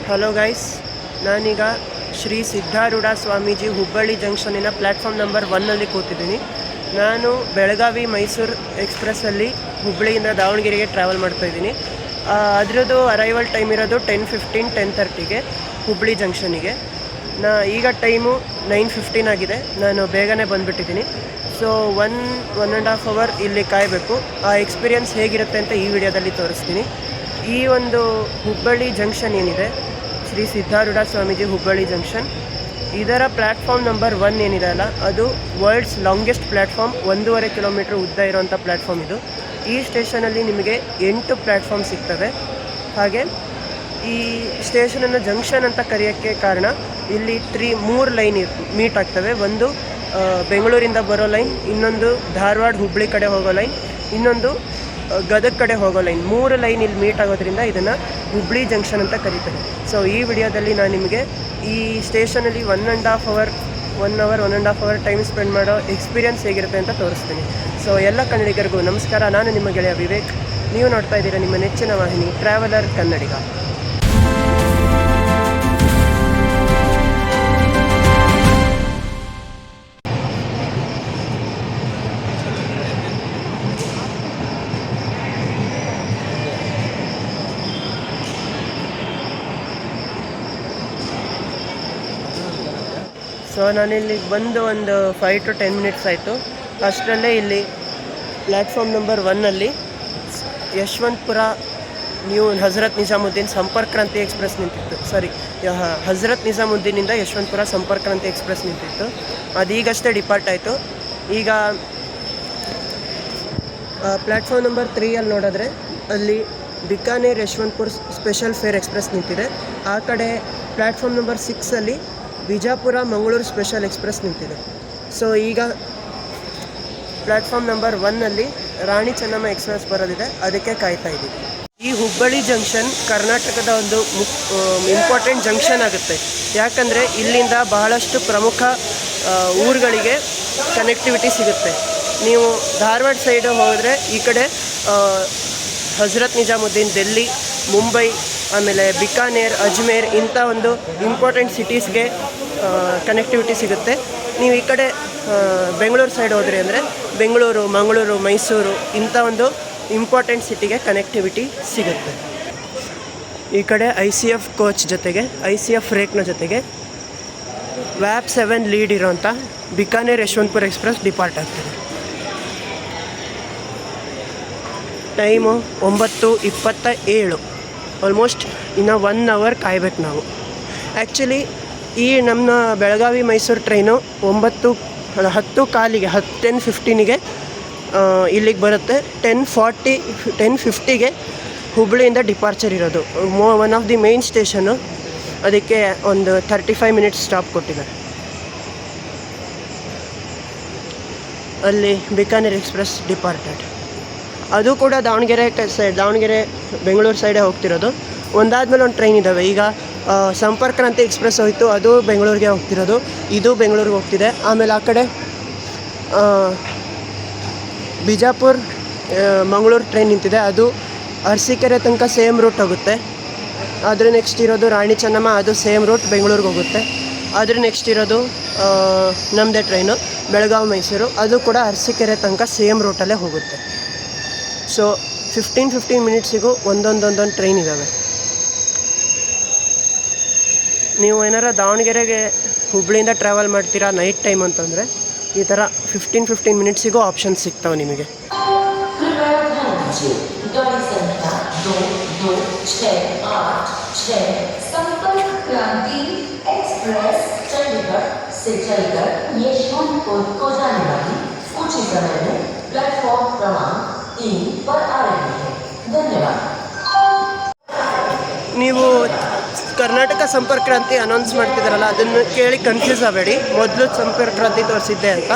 Hello guys, ನಾನೀಗ Shri Siddharudha Swamiji Hubballi ಜಂಕ್ಷನಿನ platform number 1 ಕೂತಿದ್ದೀನಿ. ನಾನು ಬೆಳಗಾವಿ ಮೈಸೂರು ಎಕ್ಸ್ಪ್ರೆಸ್ಸಲ್ಲಿ ಹುಬ್ಬಳ್ಳಿಯಿಂದ ದಾವಣಗೆರೆಗೆ ಟ್ರಾವೆಲ್ ಮಾಡ್ತಾಯಿದ್ದೀನಿ. ಅದರದ್ದು ಅರೈವಲ್ ಟೈಮ್ ಇರೋದು 10:15 10:30ಗೆ ಹುಬ್ಬಳ್ಳಿ ಜಂಕ್ಷನಿಗೆ. ಈಗ ಟೈಮು 9:15 ಆಗಿದೆ. ನಾನು ಬೇಗನೆ ಬಂದುಬಿಟ್ಟಿದ್ದೀನಿ. ಸೊ 1.5 ಅವರ್ ಇಲ್ಲಿ ಕಾಯಬೇಕು. ಆ ಎಕ್ಸ್ಪೀರಿಯನ್ಸ್ ಹೇಗಿರುತ್ತೆ ಅಂತ ಈ ವಿಡಿಯೋದಲ್ಲಿ ತೋರಿಸ್ತೀನಿ. ಈ ಒಂದು ಹುಬ್ಬಳ್ಳಿ ಜಂಕ್ಷನ್ ಏನಿದೆ, ಶ್ರೀ ಸಿದ್ಧಾರೂಢ ಸ್ವಾಮೀಜಿ ಹುಬ್ಬಳ್ಳಿ ಜಂಕ್ಷನ್, ಇದರ ಪ್ಲ್ಯಾಟ್ಫಾರ್ಮ್ ನಂಬರ್ 1 ಏನಿದೆ ಅಲ್ಲ, ಅದು ವರ್ಲ್ಡ್ಸ್ ಲಾಂಗೆಸ್ಟ್ ಪ್ಲ್ಯಾಟ್ಫಾರ್ಮ್. 1.5 ಕಿಲೋಮೀಟ್ರ್ ಉದ್ದ ಇರೋವಂಥ ಪ್ಲ್ಯಾಟ್ಫಾರ್ಮ್ ಇದು. ಈ ಸ್ಟೇಷನಲ್ಲಿ ನಿಮಗೆ 8 ಪ್ಲ್ಯಾಟ್ಫಾರ್ಮ್ ಸಿಗ್ತವೆ. ಹಾಗೆ ಈ ಸ್ಟೇಷನನ್ನು ಜಂಕ್ಷನ್ ಅಂತ ಕರೆಯೋಕ್ಕೆ ಕಾರಣ, ಇಲ್ಲಿ 3 ಲೈನ್ ಮೀಟ್ ಆಗ್ತವೆ. ಒಂದು ಬೆಂಗಳೂರಿಂದ ಬರೋ ಲೈನ್, ಇನ್ನೊಂದು ಧಾರವಾಡ ಹುಬ್ಬಳ್ಳಿ ಕಡೆ ಹೋಗೋ ಲೈನ್, ಇನ್ನೊಂದು ಗದಗ ಕಡೆ ಹೋಗೋ ಲೈನ್. 3 ಲೈನ್ ಇಲ್ಲಿ ಮೀಟ್ ಆಗೋದ್ರಿಂದ ಇದನ್ನು ಹುಬ್ಬಳ್ಳಿ ಜಂಕ್ಷನ್ ಅಂತ ಕರೀತಾರೆ. ಸೊ ಈ ವಿಡಿಯೋದಲ್ಲಿ ನಾನು ನಿಮಗೆ ಈ ಸ್ಟೇಷನಲ್ಲಿ 1.5 ಅವರ್ ಟೈಮ್ ಸ್ಪೆಂಡ್ ಮಾಡೋ ಎಕ್ಸ್ಪೀರಿಯನ್ಸ್ ಹೇಗಿರುತ್ತೆ ಅಂತ ತೋರಿಸ್ತೀನಿ. ಸೊ ಎಲ್ಲ ಕನ್ನಡಿಗರಿಗೂ ನಮಸ್ಕಾರ. ನಾನು ನಿಮ್ಮ ಗೆಳೆಯ ವಿವೇಕ್. ನೀವು ನೋಡ್ತಾ ಇದ್ದೀರಾ ನಿಮ್ಮ ನೆಚ್ಚಿನ ವಾಹಿನಿ ಟ್ರಾವೆಲರ್ ಕನ್ನಡಿಗ. ಸೊ ನಾನಿಲ್ಲಿ ಬಂದು ಒಂದು 5 to 10 ಮಿನಿಟ್ಸ್ ಆಯಿತು. ಅಷ್ಟರಲ್ಲೇ ಇಲ್ಲಿ platform number 1 Yeshwantpur new Hazrat Nizamuddin Sampark Kranti express ನಿಂತಿತ್ತು. ಹಜರತ್ ನಿಜಾಮುದ್ದೀನಿಂದ ಯಶವಂತಪುರ ಸಂಪರ್ಕ್ ಕ್ರಾಂತಿ ಎಕ್ಸ್ಪ್ರೆಸ್ ನಿಂತಿತ್ತು. ಅದೀಗಷ್ಟೇ ಡಿಪಾರ್ಟ್ ಆಯಿತು. ಈಗ ಪ್ಲ್ಯಾಟ್ಫಾರ್ಮ್ ನಂಬರ್ 3 ನೋಡಿದ್ರೆ ಅಲ್ಲಿ Bikaner Yeshwantpur special fare express ನಿಂತಿದೆ. ಆ ಕಡೆ platform number 6 Bijapur Mangaluru special express ನಿಂತಿದೆ. ಸೊ ಈಗ platform number 1 Rani Chennamma express ಬರೋದಿದೆ, ಅದಕ್ಕೆ ಕಾಯ್ತಾ ಇದ್ದೀವಿ. ಈ ಹುಬ್ಬಳ್ಳಿ ಜಂಕ್ಷನ್ ಕರ್ನಾಟಕದ ಒಂದು ಇಂಪಾರ್ಟೆಂಟ್ ಜಂಕ್ಷನ್ ಆಗುತ್ತೆ. ಯಾಕಂದರೆ ಇಲ್ಲಿಂದ ಬಹಳಷ್ಟು ಪ್ರಮುಖ ಊರುಗಳಿಗೆ ಕನೆಕ್ಟಿವಿಟಿ ಸಿಗುತ್ತೆ. ನೀವು ಧಾರವಾಡ ಸೈಡು ಹೋದರೆ ಈ ಕಡೆ ಹಜರತ್ ನಿಜಾಮುದ್ದೀನ್, ಡೆಲ್ಲಿ, ಮುಂಬೈ, ಆಮೇಲೆ ಬಿಕಾನೇರ್, ಅಜ್ಮೇರ್ ಇಂಥ ಒಂದು ಇಂಪಾರ್ಟೆಂಟ್ ಸಿಟೀಸ್ಗೆ ಕನೆಕ್ಟಿವಿಟಿ ಸಿಗುತ್ತೆ. ನೀವು ಈ ಕಡೆ ಬೆಂಗಳೂರು ಸೈಡ್ ಹೋದ್ರಿ ಅಂದರೆ ಬೆಂಗಳೂರು, ಮಂಗಳೂರು, ಮೈಸೂರು ಇಂಥ ಒಂದು ಇಂಪಾರ್ಟೆಂಟ್ ಸಿಟಿಗೆ ಕನೆಕ್ಟಿವಿಟಿ ಸಿಗುತ್ತೆ. ಈ ಕಡೆ ICF ಕೋಚ್ ಜೊತೆಗೆ ICF ರೇಕ್ನ ಜೊತೆಗೆ ವ್ಯಾಪ್ 7 ಲೀಡ್ ಇರೋಂಥ ಬಿಕಾನೇರ್ ಯಶವಂತಪುರ ಎಕ್ಸ್ಪ್ರೆಸ್ ಡಿಪಾರ್ಟ್ ಆಗ್ತದೆ. ಟೈಮು 9:27. ಆಲ್ಮೋಸ್ಟ್ ಇನ್ನು 1 ಅವರ್ ಕಾಯ್ಬೇಕು ನಾವು. ಆ್ಯಕ್ಚುಲಿ ಈ ನಮ್ಮ ಬೆಳಗಾವಿ ಮೈಸೂರು ಟ್ರೈನು 10:15ಗೆ ಇಲ್ಲಿಗೆ ಬರುತ್ತೆ. 10:50ಗೆ ಹುಬ್ಬಳ್ಳಿಯಿಂದ ಡಿಪಾರ್ಚರ್ ಇರೋದು. One of the main station, ಅದಕ್ಕೆ ಒಂದು 35 ಮಿನಿಟ್ಸ್ ಸ್ಟಾಪ್ ಕೊಟ್ಟಿದ್ದಾರೆ. ಅಲ್ಲಿ ಬಿಕಾನೇರ್ ಎಕ್ಸ್ಪ್ರೆಸ್ ಡಿಪಾರ್ಟೆಡ್. ಅದು ಕೂಡ ದಾವಣಗೆರೆ ಬೆಂಗಳೂರು ಸೈಡೇ ಹೋಗ್ತಿರೋದು. ಒಂದಾದ್ಮೇಲೆ ಒಂದು ಟ್ರೈನ್ ಇದ್ದಾವೆ. ಈಗ ಸಂಪರ್ಕ್ ಕ್ರಾಂತಿ ಎಕ್ಸ್ಪ್ರೆಸ್ ಹೋಯಿತು, ಅದು ಬೆಂಗಳೂರಿಗೆ ಹೋಗ್ತಿರೋದು. ಇದು ಬೆಂಗಳೂರಿಗೆ ಹೋಗ್ತಿದೆ. ಆಮೇಲೆ ಆ ಕಡೆ ಬಿಜಾಪುರ ಮಂಗಳೂರು ಟ್ರೈನ್ ನಿಂತಿದೆ. ಅದು ಅರಸೀಕೆರೆ ತನಕ ಸೇಮ್ ರೂಟ್ ಹೋಗುತ್ತೆ. ಅದ್ರ ನೆಕ್ಸ್ಟ್ ಇರೋದು ರಾಣಿ ಚೆನ್ನಮ್ಮ, ಅದು ಸೇಮ್ ರೂಟ್ ಬೆಂಗಳೂರಿಗೆ ಹೋಗುತ್ತೆ. ಅದ್ರ ನೆಕ್ಸ್ಟ್ ಇರೋದು ನಮ್ಮದೇ ಟ್ರೈನು ಬೆಳಗಾವಿ ಮೈಸೂರು, ಅದು ಕೂಡ ಅರಸೀಕೆರೆ ತನಕ ಸೇಮ್ ರೂಟಲ್ಲೇ ಹೋಗುತ್ತೆ. ಸೊ 15 ಮಿನಿಟ್ಸಿಗೂ ಒಂದೊಂದು ಟ್ರೈನ್ ಇದ್ದಾವೆ. ನೀವು ಏನಾರ ದಾವಣಗೆರೆಗೆ ಹುಬ್ಬಳ್ಳಿಯಿಂದ ಟ್ರಾವೆಲ್ ಮಾಡ್ತೀರಾ ನೈಟ್ ಟೈಮ್ ಅಂತಂದರೆ ಈ ಥರ 15 ಮಿನಿಟ್ಸಿಗೂ ಆಪ್ಷನ್ ಸಿಗ್ತಾವೆ ನಿಮಗೆ. ನೀವು ಕರ್ನಾಟಕ ಸಂಪರ್ಕ್ ಕ್ರಾಂತಿ ಅನೌನ್ಸ್ ಮಾಡ್ತಿದ್ದಾರಲ್ಲ, ಅದನ್ನು ಕೇಳಿ ಕನ್ಫ್ಯೂಸ್ ಆಗಬೇಡಿ. ಮೊದಲು ಸಂಪರ್ಕ್ ಕ್ರಾಂತಿ ತೋರಿಸಿದ್ದೆ ಅಂತ.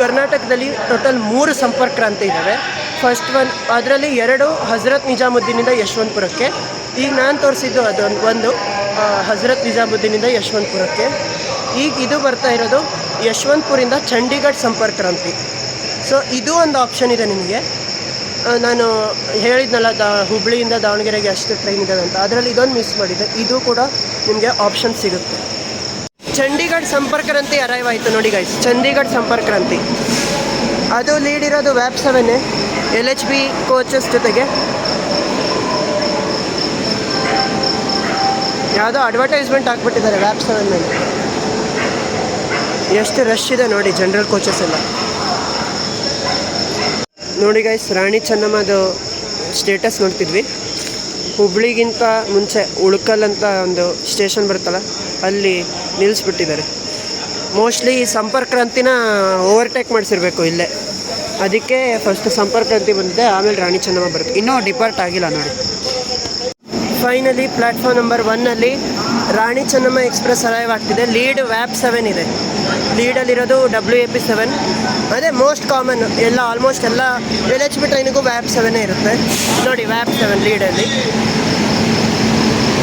ಕರ್ನಾಟಕದಲ್ಲಿ ಟೋಟಲ್ 3 ಸಂಪರ್ಕ್ ಕ್ರಾಂತಿ ಇದ್ದಾವೆ. ಫಸ್ಟ್ ಒನ್, ಅದರಲ್ಲಿ 2 ಹಜರತ್ ನಿಜಾಮುದ್ದೀನಿಂದ ಯಶವಂತಪುರಕ್ಕೆ. ಈಗ ನಾನು ತೋರಿಸಿದ್ದು ಒಂದು ಹಜರತ್ ನಿಜಾಮುದ್ದೀನಿಂದ ಯಶವಂತಪುರಕ್ಕೆ. ಈಗ ಇದು ಬರ್ತಾ ಇರೋದು ಯಶವಂತಪುರಿಂದ ಚಂಡೀಗಢ ಸಂಪರ್ಕ್ ಕ್ರಾಂತಿ. ಸೊ ಇದು ಒಂದು ಆಪ್ಷನ್ ಇದೆ ನಿಮಗೆ. ನಾನು ಹೇಳಿದ್ನಲ್ಲ ಹುಬ್ಳಿಯಿಂದ ದಾವಣಗೆರೆಗೆ ಅಷ್ಟು ಟ್ರೈನ್ ಇದ್ದಾವೆ ಅಂತ, ಅದರಲ್ಲಿ ಇದೊಂದು ಮಿಸ್ ಮಾಡಿದೆ. ಇದು ಕೂಡ ನಿಮಗೆ ಆಪ್ಷನ್ ಸಿಗುತ್ತೆ. ಚಂಡೀಗಢ ಸಂಪರ್ಕ್ ಕ್ರಾಂತಿ ಅರೈವ್ ಆಯಿತು ನೋಡಿ ಗೈಸ್. ಚಂಡೀಗಢ ಸಂಪರ್ಕ್ ಕ್ರಾಂತಿ ಅದು ಲೀಡ್ ಇರೋದು ವ್ಯಾಪ್ 7 LHB ಕೋಚಸ್ ಜೊತೆಗೆ. ಯಾವುದೋ ಅಡ್ವರ್ಟೈಸ್ಮೆಂಟ್ ಹಾಕ್ಬಿಟ್ಟಿದ್ದಾರೆ ವ್ಯಾಪ್ 7 ಮೇಲೆ. ಎಷ್ಟು ರಶ್ ಇದೆ ನೋಡಿ ಜನರಲ್ ಕೋಚಸ್ ಎಲ್ಲ. ನೋಡಿ ಗೈಸ್, ರಾಣಿ ಚೆನ್ನಮ್ಮದು ಸ್ಟೇಟಸ್ ನೋಡ್ತಿದ್ವಿ. ಹುಬ್ಳಿಗಿಂತ ಮುಂಚೆ ಉಳ್ಕಲ್ ಅಂತ ಒಂದು ಸ್ಟೇಷನ್ ಬರುತ್ತಲ್ಲ, ಅಲ್ಲಿ ನಿಲ್ಲಿಸ್ಬಿಟ್ಟಿದ್ದಾರೆ. ಮೋಸ್ಟ್ಲಿ ಸಂಪರ್ಕ್ ಕ್ರಾಂತಿನ ಓವರ್ಟೇಕ್ ಮಾಡಿಸಿರ್ಬೇಕು ಇಲ್ಲೇ, ಅದಕ್ಕೆ ಫಸ್ಟ್ ಸಂಪರ್ಕ್ ಕ್ರಾಂತಿ ಬಂದಿದೆ, ಆಮೇಲೆ ರಾಣಿ ಚೆನ್ನಮ್ಮ ಬರುತ್ತೆ. ಇನ್ನೂ ಡಿಪಾರ್ಟ್ ಆಗಿಲ್ಲ ನೋಡಿ. ಫೈನಲಿ ಪ್ಲ್ಯಾಟ್ಫಾರ್ಮ್ ನಂಬರ್ 1ಅಲ್ಲಿ ರಾಣಿ ಚೆನ್ನಮ್ಮ ಎಕ್ಸ್ಪ್ರೆಸ್ ಅರೈವ್ ಆಗ್ತಿದೆ. ಲೀಡ್ ವ್ಯಾಪ್ 7 ಇದೆ. ಲೀಡಲ್ಲಿರೋದು WAP7. ಅದೇ ಮೋಸ್ಟ್ ಕಾಮನ್, ಎಲ್ಲ ಆಲ್ಮೋಸ್ಟ್ ಎಲ್ಲ LHB ಟ್ರೈನಿಗೂ ವ್ಯಾಪ್ 7 ಇರುತ್ತೆ ನೋಡಿ. ವ್ಯಾಪ್ 7 ಲೀಡಲ್ಲಿ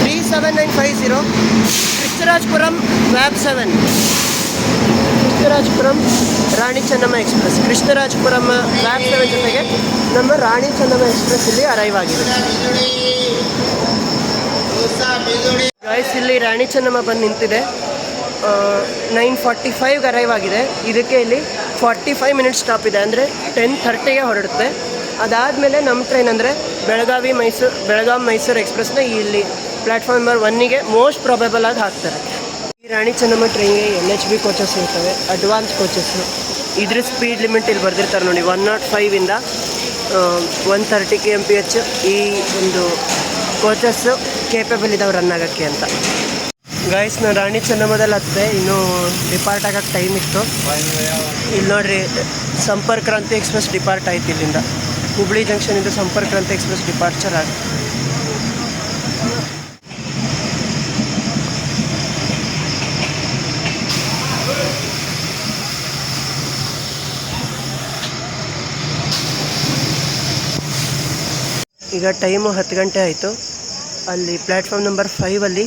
37950 ಕೃಷ್ಣರಾಜಪುರಂ ವ್ಯಾಪ್ 7. ಕೃಷ್ಣರಾಜಪುರಂ ರಾಣಿ ಚೆನ್ನಮ್ಮ ಎಕ್ಸ್ಪ್ರೆಸ್. ಕೃಷ್ಣರಾಜಪುರಂ ವ್ಯಾಪ್ 7 ಜೊತೆಗೆ ನಮ್ಮ ರಾಣಿ ಚೆನ್ನಮ್ಮ ಎಕ್ಸ್ಪ್ರೆಸ್ ಇಲ್ಲಿ ಅರೈವ್ ಆಗಿದೆ. ಗೈಸ್, ಇಲ್ಲಿ ರಾಣಿ ಚೆನ್ನಮ್ಮ ಬಂದು ನಿಂತಿದೆ. 9:45ಗೆ ಅರೈವ್ ಆಗಿದೆ. ಇದಕ್ಕೆ ಇಲ್ಲಿ 45 ಮಿನಿಟ್ಸ್ ಸ್ಟಾಪ್ ಇದೆ, ಅಂದರೆ 10:30ಗೆ ಹೊರಡುತ್ತೆ. ಅದಾದಮೇಲೆ ನಮ್ಮ ಟ್ರೈನ್ ಅಂದರೆ ಬೆಳಗಾಂ ಮೈಸೂರು ಎಕ್ಸ್ಪ್ರೆಸ್ನ ಇಲ್ಲಿ ಪ್ಲ್ಯಾಟ್ಫಾರ್ಮ್ ನಂಬರ್ 1ಗೆ ಮೋಸ್ಟ್ ಪ್ರಾಬಬಲ್ ಆಗಿ ಹಾಕ್ತಾರೆ. ಈ ರಾಣಿ ಚೆನ್ನಮ್ಮ ಟ್ರೈನ್ಗೆ LHB ಕೋಚಸ್ ಇರ್ತವೆ, ಅಡ್ವಾನ್ಸ್ ಕೋಚಸ್ಸು. ಇದ್ರ ಸ್ಪೀಡ್ ಲಿಮಿಟ್ ಇಲ್ಲಿ ಬರೆದಿರ್ತಾರೆ ನೋಡಿ, 105ಇಂದ 130 kmph ಈ ಒಂದು ಕೋಚಸ್ಸು ಕೇಪಬಲ್ ಇದಾವೆ ರನ್ ಆಗೋಕ್ಕೆ ಅಂತ. ಗೈಸ್, ನಾನು ರಾಣಿ ಚೆನ್ನಮ್ಮದಲ್ಲಿ ಹತ್ತಿದೆ, ಇನ್ನೂ ಡಿಪಾರ್ಟ್ ಆಗೋಕ್ಕೆ ಟೈಮ್ ಇತ್ತು. ಇಲ್ಲಿ ನೋಡಿರಿ, ಸಂಪರ್ಕ್ ಕ್ರಾಂತಿ ಎಕ್ಸ್ಪ್ರೆಸ್ ಡಿಪಾರ್ಟ್ ಆಯ್ತು ಇಲ್ಲಿಂದ. ಹುಬ್ಳಿ ಜಂಕ್ಷನಿಂದ ಸಂಪರ್ಕ್ ಕ್ರಾಂತಿ ಎಕ್ಸ್ಪ್ರೆಸ್ ಡಿಪಾರ್ಚರ್ ಆಗಿ. ಈಗ ಟೈಮು 10 ಗಂಟೆ ಆಯಿತು. ಅಲ್ಲಿ ಪ್ಲ್ಯಾಟ್ಫಾರ್ಮ್ ನಂಬರ್ 5ಅಲ್ಲಿ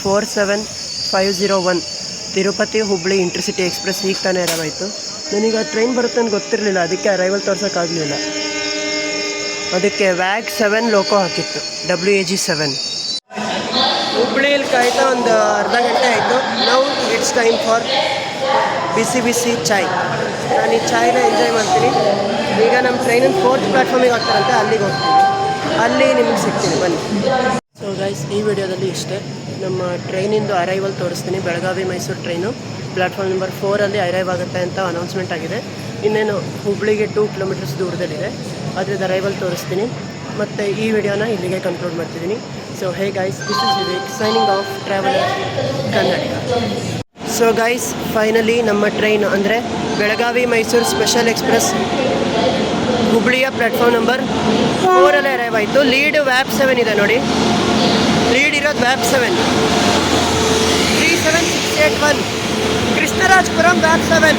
47501 ತಿರುಪತಿ ಹುಬ್ಳಿ ಇಂಟರ್ಸಿಟಿ ಎಕ್ಸ್ಪ್ರೆಸ್ ಈಗ ತಾನೇ ಅರೈವ್ ಆಯಿತು. ನನಗೆ ಆ ಟ್ರೈನ್ ಬರುತ್ತೆ ಅಂತ ಗೊತ್ತಿರಲಿಲ್ಲ, ಅದಕ್ಕೆ ಅರೈವಲ್ ತೋರ್ಸೋಕ್ಕಾಗಲಿಲ್ಲ. ಅದಕ್ಕೆ ವ್ಯಾಗ್ 7 ಲೋಕೋ ಹಾಕಿತ್ತು, WAG7. ಹುಬ್ಳಿಯಲ್ಲಿ ಕಾಯ್ತಾ ಒಂದು ಅರ್ಧ ಗಂಟೆ ಆಯಿತು. ನೌ ಇಟ್ಸ್ ಟೈಮ್ ಫಾರ್ ಬಿಸಿ ಚಾಯ್. ನಾನು ಈ ಚಾಯ್ನ ಎಂಜಾಯ್ ಮಾಡ್ತೀನಿ. ಈಗ ನಮ್ಮ ಟ್ರೈನಿನ 4th ಪ್ಲ್ಯಾಟ್ಫಾರ್ಮಿಗೆ ಹೋಗ್ತಾರಂತೆ, ಅಲ್ಲಿಗೆ ಹೋಗ್ತೀನಿ. ಅಲ್ಲಿ ನಿಮಗೆ ಸಿಗ್ತೀನಿ, ಬನ್ನಿ. ಸೊ ಗೈಸ್, ಈ ವಿಡಿಯೋದಲ್ಲಿ ಇಷ್ಟೇ. ನಮ್ಮ ಟ್ರೈನಿಂದು ಅರೈವಲ್ ತೋರಿಸ್ತೀನಿ. Belagavi Mysuru train platform number 4ಅಲ್ಲಿ ಅರೈವ್ ಆಗುತ್ತೆ ಅಂತ ಅನೌನ್ಸ್ಮೆಂಟ್ ಆಗಿದೆ. ಇನ್ನೇನು ಹುಬ್ಳಿಗೆ 2 ಕಿಲೋಮೀಟರ್ಸ್ ದೂರದಲ್ಲಿದೆ, ಅದ್ರದ್ದು ಅರೈವಲ್ ತೋರಿಸ್ತೀನಿ. ಮತ್ತು ಈ ವಿಡಿಯೋನ ಇಲ್ಲಿಗೆ ಕನ್ಕ್ಲೂಡ್ ಮಾಡ್ತಿದ್ದೀನಿ. So hey guys, this is Vivek signing off traveller Karnataka. So guys, finally ನಮ್ಮ ಟ್ರೈನ್ ಅಂದರೆ ಬೆಳಗಾವಿ ಮೈಸೂರು ಸ್ಪೆಷಲ್ ಎಕ್ಸ್ಪ್ರೆಸ್ ಹುಬ್ಳಿಯ ಪ್ಲ್ಯಾಟ್ಫಾರ್ಮ್ ನಂಬರ್ 4ಅಲ್ಲಿ ಅರೈವ್ ಆಯಿತು. ಲೀಡ್ ವ್ಯಾಪ್ 7 ಇದೆ ನೋಡಿ. ಲೀಡ್ ಇರೋದು ವ್ಯಾಪ್ 7 37681 ಕೃಷ್ಣರಾಜಪುರಂ ವ್ಯಾಪ್ 7.